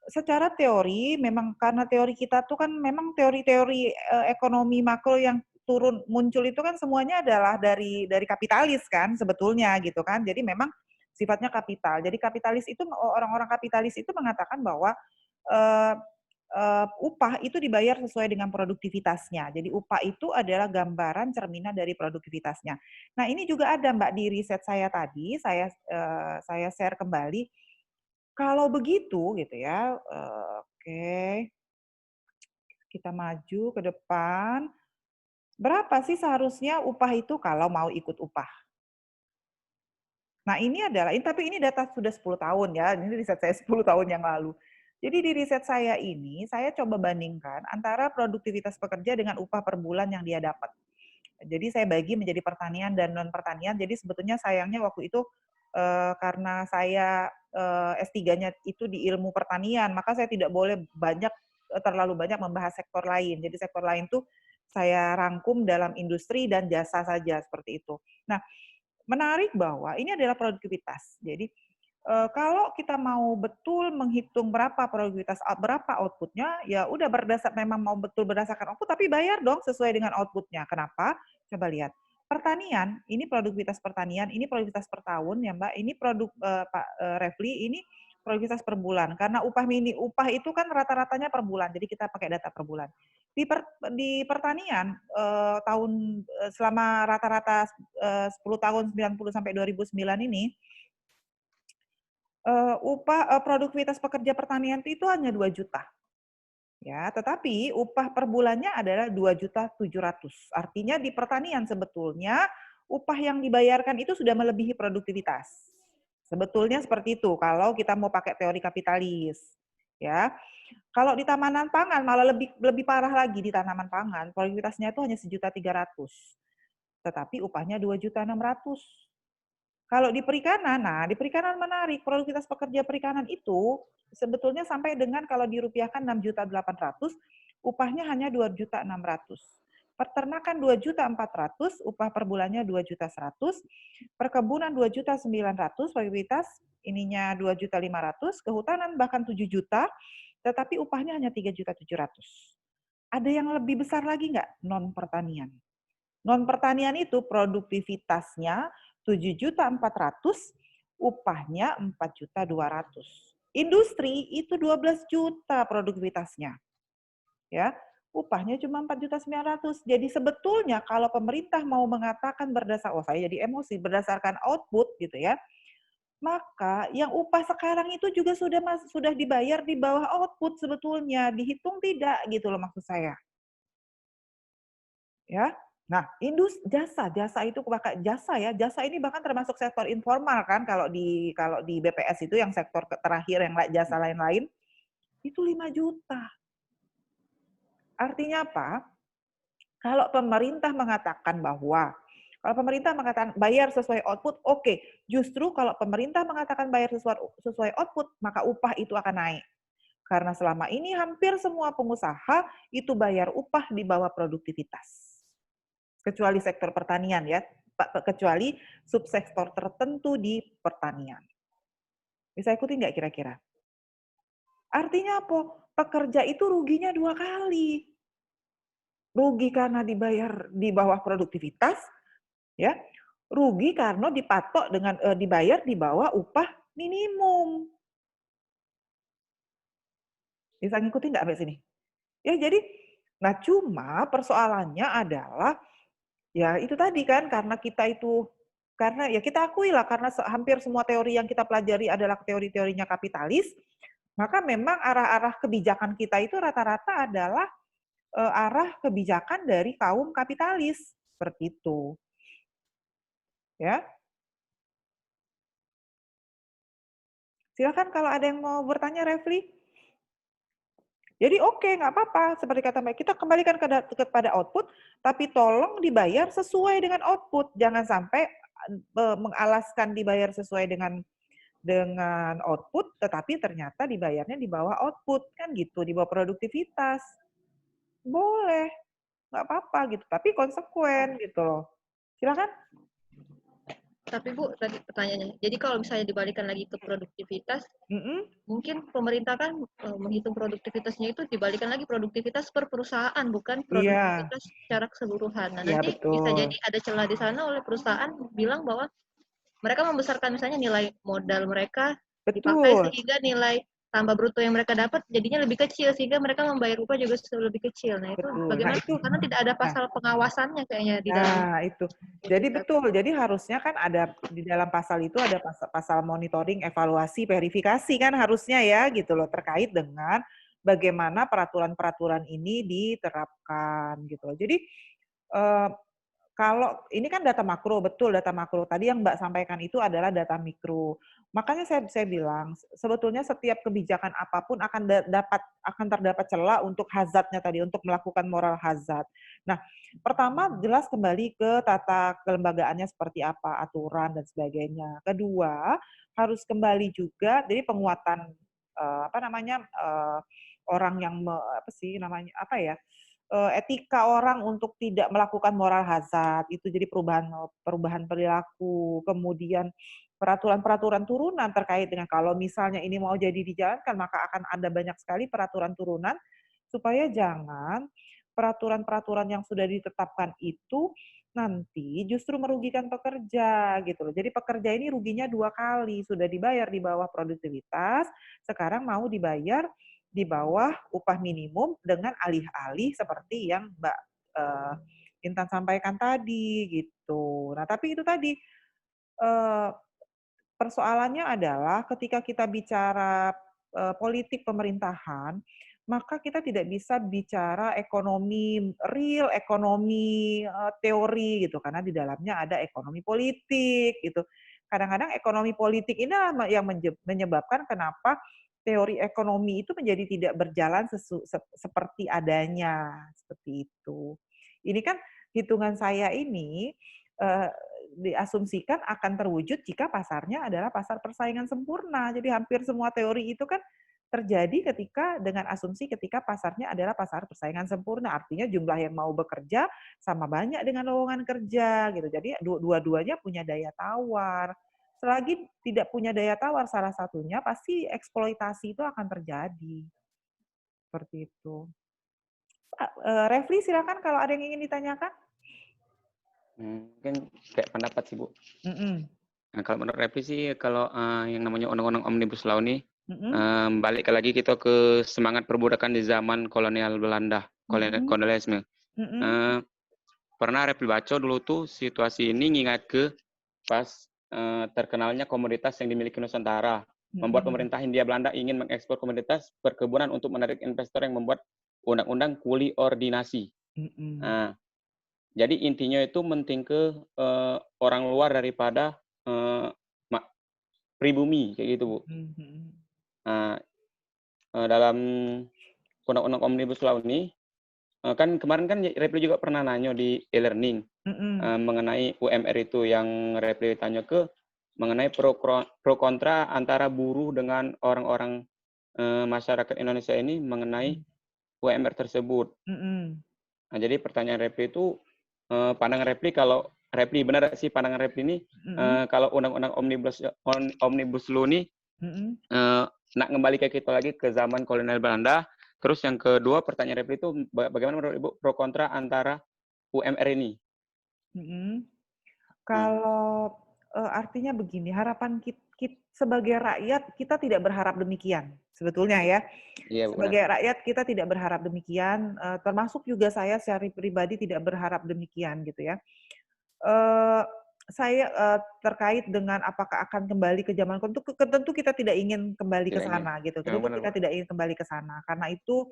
secara teori memang karena teori kita tuh kan memang teori-teori ekonomi makro yang turun muncul itu kan semuanya adalah dari kapitalis kan sebetulnya gitu kan. Jadi memang sifatnya kapital. Jadi kapitalis itu orang-orang kapitalis itu mengatakan bahwa upah itu dibayar sesuai dengan produktivitasnya. Jadi upah itu adalah gambaran cerminan dari produktivitasnya. Nah, ini juga ada Mbak di riset saya tadi, saya share kembali. Kalau begitu gitu ya, oke. Kita maju ke depan. Berapa sih seharusnya upah itu kalau mau ikut upah? Nah, ini adalah tapi ini data sudah 10 tahun ya, ini riset saya 10 tahun yang lalu. Jadi di riset saya ini, saya coba bandingkan antara produktivitas pekerja dengan upah per bulan yang dia dapat. Jadi saya bagi menjadi pertanian dan non pertanian. Jadi sebetulnya sayangnya waktu itu karena saya S3-nya itu di ilmu pertanian, maka saya tidak boleh terlalu banyak membahas sektor lain. Jadi sektor lain tuh saya rangkum dalam industri dan jasa saja seperti itu. Nah, menarik bahwa ini adalah produktivitas. Jadi kalau kita mau betul menghitung berapa produktivitas, berapa output-nya, ya udah memang mau betul berdasarkan output, tapi bayar dong sesuai dengan output-nya. Kenapa? Coba lihat. Pertanian, ini produktivitas pertanian, ini produktivitas per tahun ya Mbak, ini Pak Refli, ini produktivitas per bulan. Karena upah itu kan rata-ratanya per bulan, jadi kita pakai data per bulan. Di pertanian, selama rata-rata 10 tahun 90 sampai 2009 ini, produktivitas pekerja pertanian itu hanya 2 juta. Ya, tetapi upah per bulannya adalah 2.700.000. Artinya di pertanian sebetulnya upah yang dibayarkan itu sudah melebihi produktivitas. Sebetulnya seperti itu kalau kita mau pakai teori kapitalis. Ya. Kalau di tanaman pangan malah lebih parah lagi di tanaman pangan, produktivitasnya itu hanya 1.300.000. Tetapi upahnya 2.600.000. Kalau di perikanan, nah di perikanan menarik, produktivitas pekerja perikanan itu sebetulnya sampai dengan kalau dirupiahkan 6.800.000, upahnya hanya 2.600.000. Peternakan 2.400.000, upah per bulannya 2.100.000. Perkebunan 2.900.000, produktivitas ininya 2.500.000, kehutanan bahkan 7 juta, tetapi upahnya hanya 3.700.000. Ada yang lebih besar lagi nggak? Non pertanian. Non pertanian itu produktivitasnya 7.400.000, upahnya 4.200.000. Industri itu 12 juta produktivitasnya. Ya, upahnya cuma 4.900.000. Jadi sebetulnya kalau pemerintah mau mengatakan saya jadi emosi berdasarkan output gitu ya, maka yang upah sekarang itu juga sudah dibayar di bawah output sebetulnya, dihitung tidak gitu loh maksud saya. Ya. Nah, jasa itu jasa ini bahkan termasuk sektor informal kan kalau di BPS itu yang sektor terakhir yang jasa lain-lain itu 5 juta. Artinya apa? Kalau pemerintah mengatakan bayar sesuai output, oke. Justru kalau pemerintah mengatakan bayar sesuai output, maka upah itu akan naik. Karena selama ini hampir semua pengusaha itu bayar upah di bawah produktivitas. Kecuali sektor pertanian ya, kecuali subsektor tertentu di pertanian. Bisa ikuti nggak kira-kira? Artinya apa? Pekerja itu ruginya 2 kali. Rugi karena dibayar di bawah produktivitas, ya. Rugi karena dipatok dengan dibayar di bawah upah minimum. Bisa ngikutin nggak sampai sini? Ya jadi, nah cuma persoalannya adalah ya itu tadi kan karena ya kita akui lah karena hampir semua teori yang kita pelajari adalah teori-teorinya kapitalis, maka memang arah-arah kebijakan kita itu rata-rata adalah arah kebijakan dari kaum kapitalis, seperti itu. Ya. Silakan kalau ada yang mau bertanya, Refli. Jadi oke, nggak apa-apa. Seperti kata Mbak, kita kembalikan kepada output, tapi tolong dibayar sesuai dengan output. Jangan sampai mengalaskan dibayar sesuai dengan output, tetapi ternyata dibayarnya di bawah output. Kan gitu, di bawah produktivitas. Boleh, nggak apa-apa gitu. Tapi konsekuen gitu loh. Silakan. Tapi Bu, tadi pertanyaannya, jadi kalau misalnya dibalikan lagi ke produktivitas, mungkin pemerintah kan menghitung produktivitasnya itu dibalikan lagi produktivitas per perusahaan, bukan produktivitas secara keseluruhan. Nah, nanti bisa jadi ada celah di sana oleh perusahaan bilang bahwa mereka membesarkan misalnya nilai modal mereka dipakai sehingga nilai tambah bruto yang mereka dapat jadinya lebih kecil sehingga mereka membayar upah juga lebih kecil. Nah itu Betul. bagaimana? Nah, itu Karena tidak ada pasal pengawasannya kayaknya di dalam. Nah, itu. Jadi betul. Jadi harusnya kan ada di dalam pasal itu ada pasal monitoring, evaluasi, verifikasi kan harusnya ya gitu loh terkait dengan bagaimana peraturan-peraturan ini diterapkan gitu loh. Jadi eh, kalau ini kan data makro, betul data makro. Tadi yang Mbak sampaikan itu adalah data mikro. Makanya saya bilang sebetulnya setiap kebijakan apapun akan terdapat celah untuk hazardnya tadi, untuk melakukan moral hazard. Nah, pertama jelas kembali ke tata kelembagaannya seperti apa, aturan dan sebagainya. Kedua, harus kembali juga jadi penguatan orang yang apa sih namanya apa ya? Etika orang untuk tidak melakukan moral hazard, itu jadi perubahan perilaku, kemudian peraturan-peraturan turunan terkait dengan kalau misalnya ini mau jadi dijalankan, maka akan ada banyak sekali peraturan turunan, supaya jangan peraturan-peraturan yang sudah ditetapkan itu nanti justru merugikan pekerja gitu loh. Jadi pekerja ini ruginya 2 kali, sudah dibayar di bawah produktivitas, sekarang mau dibayar di bawah upah minimum dengan alih-alih seperti yang Mbak Intan sampaikan tadi gitu. Nah, tapi itu tadi persoalannya adalah ketika kita bicara politik pemerintahan, maka kita tidak bisa bicara ekonomi real, ekonomi teori gitu karena di dalamnya ada ekonomi politik gitu. Kadang-kadang ekonomi politik ini yang menyebabkan kenapa teori ekonomi itu menjadi tidak berjalan seperti adanya, seperti itu. Ini kan hitungan saya ini diasumsikan akan terwujud jika pasarnya adalah pasar persaingan sempurna. Jadi hampir semua teori itu kan terjadi dengan asumsi ketika pasarnya adalah pasar persaingan sempurna. Artinya jumlah yang mau bekerja sama banyak dengan lowongan kerja gitu. Jadi dua-duanya punya daya tawar. Selagi tidak punya daya tawar salah satunya, pasti eksploitasi itu akan terjadi. Seperti itu. Refli, silakan kalau ada yang ingin ditanyakan. Mungkin kayak pendapat sih, Bu. Mm-mm. Nah, kalau menurut Repli sih, kalau yang namanya Undang-Undang Omnibus Law ini, balik lagi kita ke semangat perbudakan di zaman kolonial Belanda, kolonialisme. Pernah Repli baca dulu tuh situasi ini ngingat ke pas terkenalnya komoditas yang dimiliki Nusantara. Membuat pemerintah Hindia Belanda ingin mengekspor komoditas perkebunan untuk menarik investor yang membuat undang-undang kuli ordinasi. Jadi intinya itu penting ke orang luar daripada pribumi kayak gitu, Bu. Nah, dalam undang-undang Omnibus Law ini kan kemarin kan Repli juga pernah nanya di e-learning mengenai UMR itu yang Repli tanya ke mengenai pro kontra antara buruh dengan orang-orang masyarakat Indonesia ini mengenai UMR tersebut. Nah, jadi pertanyaan Repli itu pandangan Repli kalau Repli benar sih pandangan Repli ini kalau undang-undang Omnibus Law ini nak kembali ke kita lagi ke zaman kolonial Belanda. Terus yang kedua pertanyaan Repli itu bagaimana menurut Ibu pro kontra antara UMR ini? Kalau artinya begini, harapan kita sebagai rakyat kita tidak berharap demikian sebetulnya ya. Iya, sebagai rakyat kita tidak berharap demikian, termasuk juga saya secara pribadi tidak berharap demikian gitu ya. Saya terkait dengan apakah akan kembali ke zaman tentu kita tidak ingin kembali ke sana gitu. Tentu kita tidak ingin kembali ke sana karena itu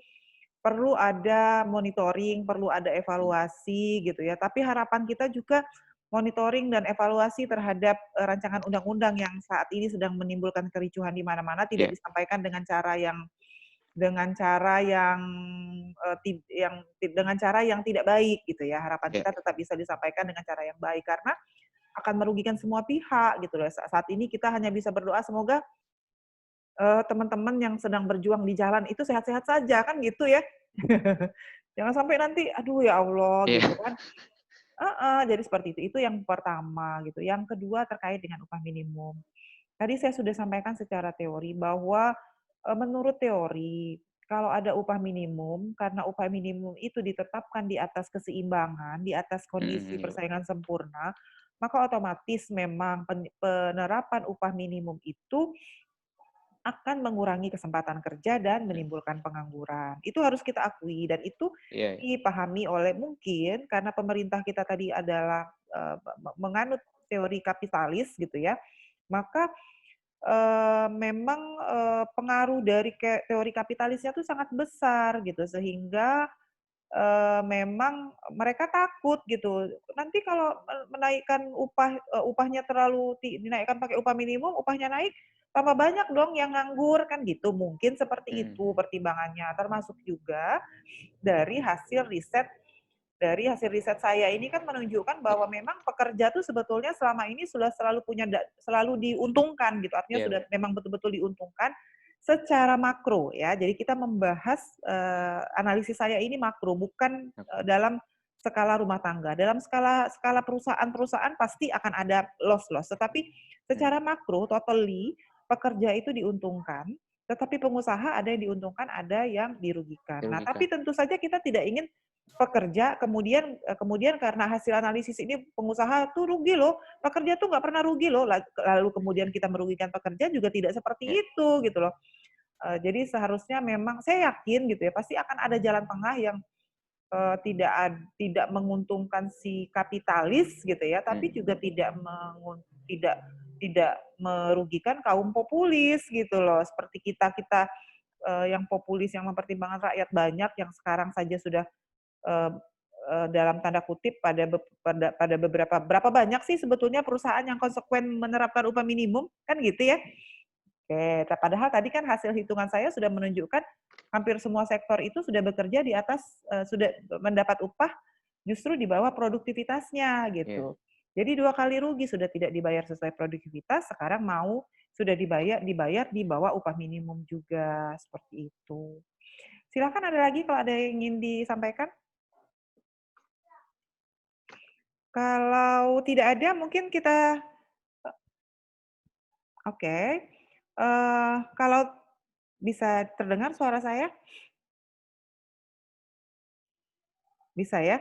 perlu ada monitoring, perlu ada evaluasi gitu ya. Tapi harapan kita juga monitoring dan evaluasi terhadap rancangan undang-undang yang saat ini sedang menimbulkan kericuhan di mana-mana tidak disampaikan dengan cara yang dengan cara yang tidak baik gitu ya. Harapan kita tetap bisa disampaikan dengan cara yang baik karena akan merugikan semua pihak gitu loh. Saat ini kita hanya bisa berdoa semoga teman-teman yang sedang berjuang di jalan itu sehat-sehat saja kan gitu ya. Jangan sampai nanti aduh ya Allah gitu kan. Jadi seperti itu. Itu yang pertama gitu. Yang kedua terkait dengan upah minimum. Tadi saya sudah sampaikan secara teori bahwa menurut teori kalau ada upah minimum, karena upah minimum itu ditetapkan di atas keseimbangan, di atas kondisi persaingan sempurna, maka otomatis memang penerapan upah minimum itu akan mengurangi kesempatan kerja dan menimbulkan pengangguran. Itu harus kita akui dan itu dipahami oleh mungkin karena pemerintah kita tadi adalah menganut teori kapitalis gitu ya, maka memang pengaruh dari teori kapitalisnya itu sangat besar gitu sehingga memang mereka takut gitu. Nanti kalau menaikkan upahnya terlalu dinaikkan pakai upah minimum, upahnya naik, tambah banyak dong yang nganggur kan gitu. Mungkin seperti itu pertimbangannya. Termasuk juga dari hasil riset saya ini kan menunjukkan bahwa memang pekerja tuh sebetulnya selama ini sudah selalu diuntungkan gitu. Artinya sudah memang betul-betul diuntungkan secara makro ya. Jadi kita membahas analisis saya ini makro, bukan dalam skala rumah tangga. Dalam skala perusahaan pasti akan ada loss. Tetapi secara makro, totally pekerja itu diuntungkan, tetapi pengusaha ada yang diuntungkan, ada yang dirugikan. Nah, tapi tentu saja kita tidak ingin pekerja kemudian karena hasil analisis ini pengusaha tuh rugi loh, pekerja tuh nggak pernah rugi loh, lalu kemudian kita merugikan pekerja juga tidak seperti itu gitu loh. Jadi seharusnya memang saya yakin gitu ya pasti akan ada jalan tengah yang tidak menguntungkan si kapitalis gitu ya, tapi juga tidak merugikan kaum populis gitu loh, seperti kita yang populis yang mempertimbangkan rakyat banyak yang sekarang saja sudah dalam tanda kutip pada berapa banyak sih sebetulnya perusahaan yang konsekuen menerapkan upah minimum kan gitu ya. Oke, padahal tadi kan hasil hitungan saya sudah menunjukkan hampir semua sektor itu sudah bekerja di atas sudah mendapat upah justru di bawah produktivitasnya gitu. Jadi 2 kali rugi, sudah tidak dibayar sesuai produktivitas, sekarang sudah dibayar di bawah upah minimum juga seperti itu. Silakan ada lagi kalau ada yang ingin disampaikan. Kalau tidak ada mungkin kita oke. Kalau bisa terdengar suara saya? Bisa ya?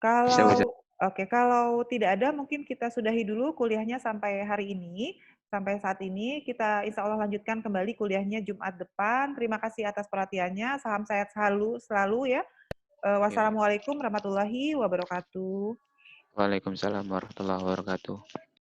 Kalau tidak ada mungkin kita sudahi dulu kuliahnya sampai hari ini. Sampai saat ini kita insya Allah lanjutkan kembali kuliahnya Jumat depan. Terima kasih atas perhatiannya. Salam sehat selalu ya. Wassalamualaikum warahmatullahi wabarakatuh. Waalaikumsalam warahmatullahi wabarakatuh.